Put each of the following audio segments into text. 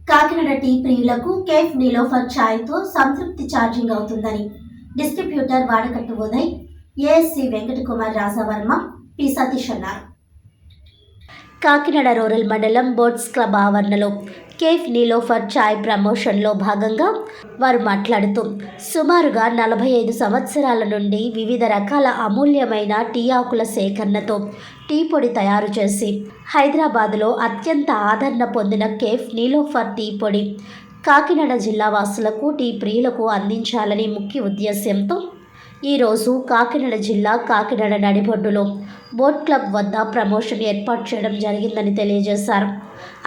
Kakinada tea ప్రియులకు cafe Niloufer ఛాయ్తో సంతృప్తి ఛార్జింగ్ అవుతుందని డిస్ట్రిబ్యూటర్ వాడకట్టు ఉదయ్, ఏఎస్సీ వెంకటకుమార్ రాజావర్మ, పి సతీష్ అన్నారు. కాకినాడ రూరల్ మండలం బోట్స్ క్లబ్ ఆవరణలో కేఫ్ నీలోఫర్ ఛాయ్ ప్రమోషన్లో భాగంగా వారు మాట్లాడుతూ సుమారుగా 45 సంవత్సరాల నుండి వివిధ రకాల అమూల్యమైన టీ ఆకుల సేకరణతో టీ పొడి తయారు చేసి హైదరాబాదులో అత్యంత ఆదరణ పొందిన కేఫ్ నీలోఫర్ టీ పొడి కాకినాడ జిల్లా వాసులకు టీ ప్రియులకు అందించాలని ముఖ్య ఉద్దేశ్యంతో ఈరోజు కాకినాడ జిల్లా కాకినాడ నడిబొడ్డులో బోట్ క్లబ్ వద్ద ప్రమోషన్ ఏర్పాటు చేయడం జరిగిందని తెలియజేశారు.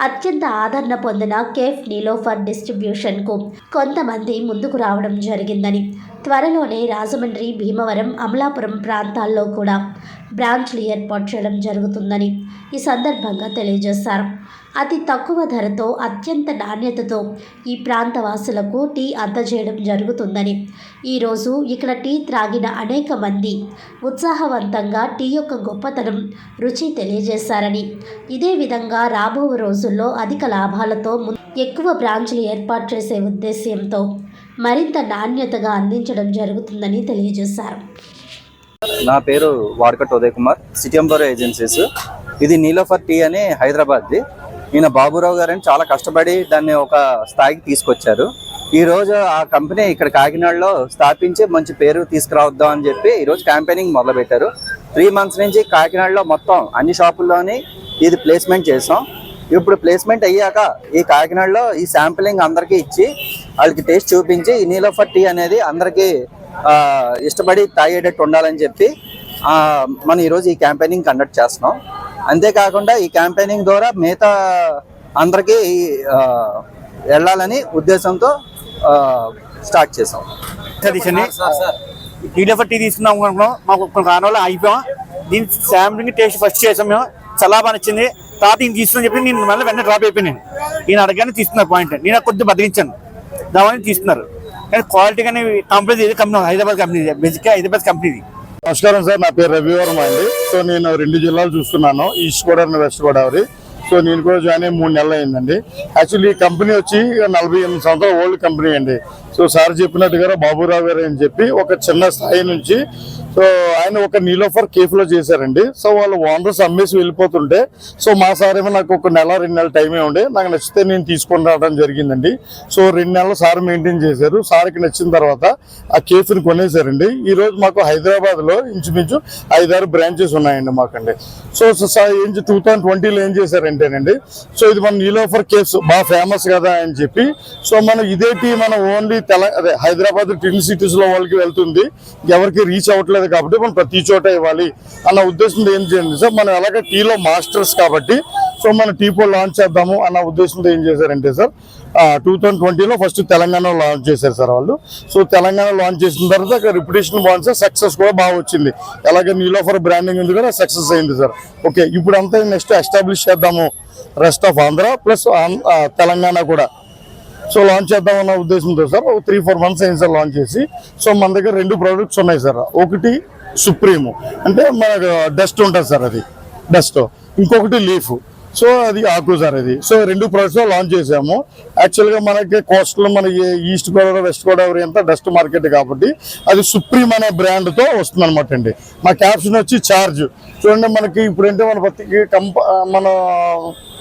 అత్యంత ఆదరణ పొందిన కేఫ్ నీలోఫర్ డిస్ట్రిబ్యూషన్కు కొంతమంది ముందుకు రావడం జరిగిందని, త్వరలోనే రాజమండ్రి, భీమవరం, అమలాపురం ప్రాంతాల్లో కూడా బ్రాంచ్లు ఏర్పాటు చేయడం జరుగుతుందని ఈ సందర్భంగా తెలియజేశారు. అతి తక్కువ ధరతో అత్యంత నాణ్యతతో ఈ ప్రాంత వాసులకు టీ అందజేయడం జరుగుతుందని, ఈరోజు ఇక్కడ టీ త్రాగిన అనేక మంది ఉత్సాహవంతంగా టీ యొక్క గొప్పతనం, రుచి తెలియజేశారని, ఇదే విధంగా రాబో రోజుల్లో అధిక లాభాలతో ఎక్కువ బ్రాంచ్లు ఏర్పాటు చేసే ఉద్దేశ్యంతో మరింత నాణ్యతగా అందించడం జరుగుతుందని తెలియజేశారు. నా పేరు వాడకట్టు ఉదయ్ కుమార్, సిటీ ఎంపోర్ ఏజెన్సీస్. ఇది నీలోఫర్ టీ అని హైదరాబాద్ది. ఈయన బాబురావు గారని చాలా కష్టపడి దాన్ని ఒక స్థాయికి తీసుకొచ్చారు. ఈరోజు ఆ కంపెనీ ఇక్కడ కాకినాడలో స్థాపించి మంచి పేరు తీసుకురావద్దాం అని చెప్పి ఈరోజు క్యాంపెయినింగ్ మొదలుపెట్టారు. 3 months నుంచి కాకినాడలో మొత్తం అన్ని షాపుల్లోని ఇది ప్లేస్మెంట్ చేసాం. ఇప్పుడు ప్లేస్మెంట్ అయ్యాక ఈ కాకినాడలో ఈ శాంపిలింగ్ అందరికీ ఇచ్చి వాళ్ళకి టేస్ట్ చూపించి ఈ నీలోఫర్ టీ అనేది అందరికీ ఇష్టపడి తాగేటట్టు ఉండాలని చెప్పి మనం ఈరోజు ఈ క్యాంపెయినింగ్ కండక్ట్ చేస్తున్నాం. అంతేకాకుండా ఈ క్యాంపెయినింగ్ ద్వారా మిగతా అందరికీ వెళ్ళాలని ఉద్దేశంతో స్టార్ట్ చేసాం. నీలోఫర్ టీ తీసుకున్నాం అనుకున్నాం, మాకు కొన్ని కారణాలు అయిపోయాం. దీని శాంపిలింగ్ టేస్ట్ ఫస్ట్ చేసాం మేము, చాలా బాగా నచ్చింది. తర్వాత ఈయన తీసుకుని చెప్పి నేను మళ్ళీ వెంటనే డ్రాప్ అయిపోయాను. ఈయన అడగానే తీసుకున్నారు పాయింట్, నేను కొద్దిగా బదిలించాను, దాని తీసుకున్నారు. కానీ క్వాలిటీ కానీ కంపెనీ ఇది కంపెనీ హైదరాబాద్ కంపెనీ, బేసిక్గా హైదరాబాద్ కంపెనీది. నమస్కారం సార్, నా పేరు రవివర్మ అండి. సో నేను 2 జిల్లాలు చూస్తున్నాను, east Godavari, west Godavari. So నేను కూడా జాయిన్ అయ్యి 3 నెలలు అయిందండి. యాక్చువల్లీ ఈ కంపెనీ వచ్చి 48 సంవత్సరాల ఓల్డ్ కంపెనీ అండి. సో సార్ చెప్పినట్టుగా బాబురావు గారు అని చెప్పి ఒక చిన్న స్థాయి నుంచి సో ఆయన ఒక నీలోఫర్ కేఫ్ లో చేశారండి. సో వాళ్ళు ఓనర్స్ అమ్మేసి వెళ్ళిపోతుంటే సో మా సార్ ఏమో నాకు ఒక 1-2 నెలల టైమే ఉండే, నాకు నచ్చితే నేను తీసుకొని రావడం జరిగిందండి. సో 2 నెలలు సార్ మెయింటైన్ చేశారు. సార్కి నచ్చిన తర్వాత ఆ కేఫ్ని కొనేసారండి. ఈ రోజు మాకు హైదరాబాద్ లో ఇంచుమించు 5-6 బ్రాంచెస్ ఉన్నాయండి మాకండి. సో 2020లో ఏం చేశారంటేనండి, సో ఇది మన నీలోఫర్ కేఫ్స్ బాగా ఫేమస్ కదా అని చెప్పి సో మనం ఇదే టీ మనం ఓన్లీ అదే హైదరాబాద్ ట్విన్ సిటీస్ లో వాళ్ళకి వెళ్తుంది, ఎవరికి రీచ్ అవ్వట్లేదు కాబట్టి మనం ప్రతి చోట ఇవ్వాలి అన్న ఉద్దేశంతో ఏం చేయండి సార్, మనం ఎలాగ టీలో మాస్టర్స్ కాబట్టి సో మన టీ పొడి లాంచ్ చేద్దాము అన్న ఉద్దేశంతో ఏం చేశారంటే సార్ 2020లో ఫస్ట్ తెలంగాణలో లాంచ్ చేశారు సార్ వాళ్ళు. సో తెలంగాణ లాంచ్ చేసిన తర్వాత అక్కడ రిప్యుటేషన్ బాగుంది సార్, సక్సెస్ కూడా బాగా వచ్చింది. అలాగే నీలోఫర్ బ్రాండింగ్ ఉంది కూడా సక్సెస్ అయింది సార్. ఓకే, ఇప్పుడు అంతా నెక్స్ట్ ఎస్టాబ్లిష్ చేద్దాము rest of Andhra plus Telangana కూడా సో లాంచ్ చేద్దామన్న ఉద్దేశంతో సార్ 3-4 months అయింది సార్ లాంచ్ చేసి. సో మన దగ్గర 2 products ఉన్నాయి సార్. ఒకటి సుప్రీము అంటే మనకు డస్ట్ ఉంటుంది సార్, అది డస్ట్. ఇంకొకటి లీఫ్, సో అది ఆకు సార్. అది సో 2 products లాంచ్ చేసాము. యాక్చువల్గా మనకి కోస్టల్ మనకి ఈస్ట్ గోదావరి, వెస్ట్ గోదావరి అంతా డస్ట్ మార్కెట్ కాబట్టి అది సుప్రీం అనే బ్రాండ్తో వస్తుంది అనమాట అండి. మా క్యాప్షన్ వచ్చి చార్జ్. చూడండి మనకి ఇప్పుడంటే మన ప్రతి మన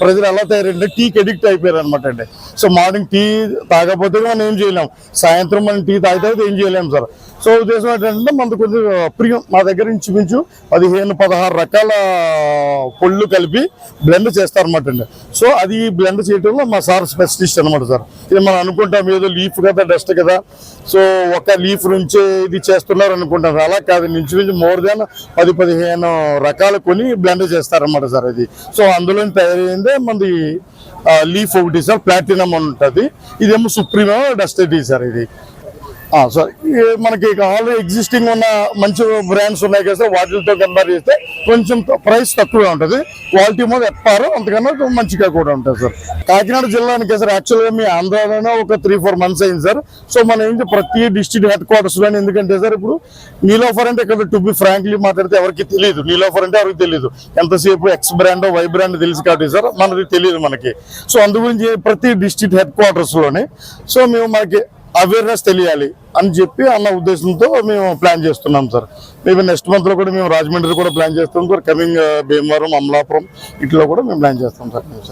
ప్రజలు ఎలా తయారంటే టీకి ఎడిక్ట్ అయిపోయారు అనమాట అండి. సో మార్నింగ్ టీ తాగకపోతే మనం ఏం చేయలేం, సాయంత్రం మనం టీ తాగితే ఏం చేయలేము సార్. సో ఉద్దేశం ఏంటంటే మనకు కొంచెం ప్రియం, మా దగ్గర ఇంచుమించు 15-16 రకాల పొళ్ళు కలిపి బ్లెండ్ చేస్తారన్నమాట అండి. సో అది బ్లెండ్ చేయడంలో మా సార్ స్పెషలిస్ట్ అనమాట సార్. ఇది మనం అనుకుంటాం ఏదో లీఫ్ కదా, డస్ట్ కదా, సో ఒక లీఫ్ నుంచే ఇది చేస్తున్నారు అనుకుంటారు. అలా కాదు, ఇంచుమించు మోర్ దాన్ 10-15 రకాలు కొని బ్లెండ్ చేస్తారన్నమాట సార్ ఇది. సో అందులో తయారైందే మనది లీఫ్ ఒకటి సార్, ప్లాటినం ఉంటుంది. ఇదేమో సుప్రీమో డస్ట్ టీ సార్. ఇది సార్ మనకి ఆల్రెడీ ఎగ్జిస్టింగ్ ఉన్న మంచి బ్రాండ్స్ ఉన్నాయి కదా సార్, వాటితో కంపేర్ చేస్తే కొంచెం ప్రైస్ తక్కువగా ఉంటుంది, క్వాలిటీ మీద ఎప్పారు అంతకన్నా మంచిగా కూడా ఉంటుంది సార్. కాకినాడ జిల్లానికి సార్ యాక్చువల్గా మీ ఆంధ్రాలోనే ఒక 3-4 months అయింది సార్. సో మనం ఏంటి ప్రతి డిస్ట్రిక్ట్ హెడ్ క్వార్టర్స్ లోనే, ఎందుకంటే సార్ ఇప్పుడు నీలోఫర్ అంటే ఇక్కడ టు బి ఫ్రాంక్లీ మాట్లాడితే ఎవరికి తెలియదు, నీలోఫర్ అంటే ఎవరికి తెలియదు, ఎంతసేపు ఎక్స్ బ్రాండ్ వై బ్రాండ్ తెలుసు కాబట్టి సార్ మనది తెలియదు మనకి. సో అందు గురించి ప్రతి డిస్ట్రిక్ట్ హెడ్ క్వార్టర్స్ లోనే సో మేము మనకి అవేర్నెస్ తెలియాలి అని చెప్పి అన్న ఉద్దేశంతో మేము ప్లాన్ చేస్తున్నాం సార్. మేబీ నెక్స్ట్ మంత్ లో కూడా మేము రాజమండ్రి కూడా ప్లాన్ చేస్తాం సార్, కమింగ్ భీమవరం, అమలాపురం ఇట్లా కూడా మేము ప్లాన్ చేస్తాం సార్.